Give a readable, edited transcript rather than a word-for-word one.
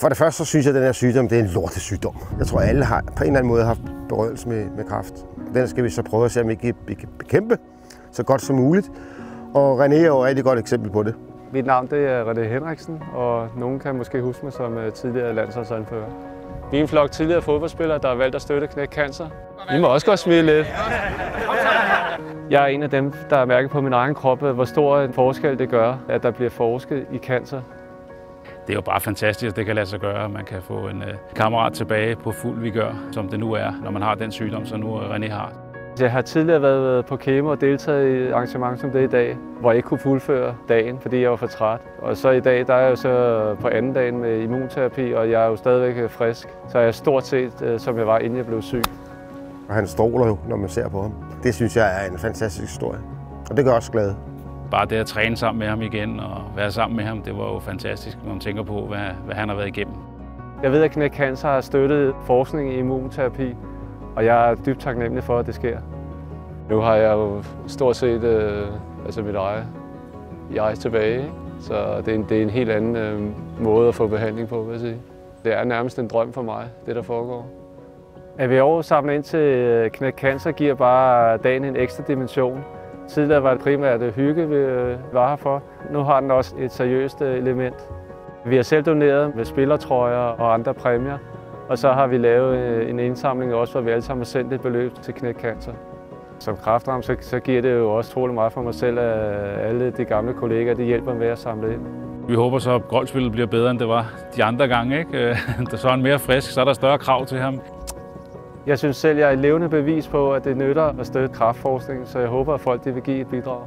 For det første så synes jeg, at den her sygdom det er en lortesygdom. Jeg tror, alle har på en eller anden måde haft berørelse med kræft. Den skal vi så prøve at se, om vi kan bekæmpe så godt som muligt. Og René er jo et rigtig godt eksempel på det. Mit navn det er René Henriksen, og nogen kan måske huske mig som tidligere landsholdsanfører. Vi er en flok tidligere fodboldspillere, der har valgt at støtte Knæk Cancer. I må også godt smile lidt. Jeg er en af dem, der har mærket på min egen krop, hvor stor en forskel det gør, at der bliver forsket i cancer. Det er jo bare fantastisk, at det kan lade sig gøre. Man kan få en kammerat tilbage på fuld vigør, som det nu er, når man har den sygdom, som nu René har. Jeg har tidligere været på kemo og deltaget i arrangement som det i dag, hvor jeg ikke kunne fuldføre dagen, fordi jeg var for træt. Og så i dag, der er jeg jo så på anden dagen med immunterapi, og jeg er jo stadigvæk frisk. Så jeg er stort set, som jeg var, inden jeg blev syg. Og han stråler jo, når man ser på ham. Det synes jeg er en fantastisk historie, og det gør også glad. Bare det at træne sammen med ham igen og være sammen med ham, det var jo fantastisk, når man tænker på, hvad han har været igennem. Jeg ved, at Knæk Cancer har støttet forskning i immunterapi, og jeg er dybt taknemmelig for, at det sker. Nu har jeg jo stort set mit eget tilbage, ikke? Så det er en helt anden måde at få behandling på, vil jeg sige. Det er nærmest en drøm for mig, det der foregår. At vi i år samler ind til Knæk Cancer giver bare dagen en ekstra dimension. Tidligere var det primært hygge, vi var her for. Nu har den også et seriøst element. Vi har selv doneret med spillertrøjer og andre præmier. Og så har vi lavet en indsamling også, hvor vi alle sammen har sendt et beløb til Knæk Cancer. Som kræftramt, så giver det jo også troligt meget for mig selv, at alle de gamle kolleger de hjælper med at samle ind. Vi håber så, at golfspillet bliver bedre, end det var de andre gange, ikke? Så er han mere frisk, så er der større krav til ham. Jeg synes selv, jeg er et levende bevis på, at det nytter at støtte kræftforskning, så jeg håber, at folk vil give et bidrag.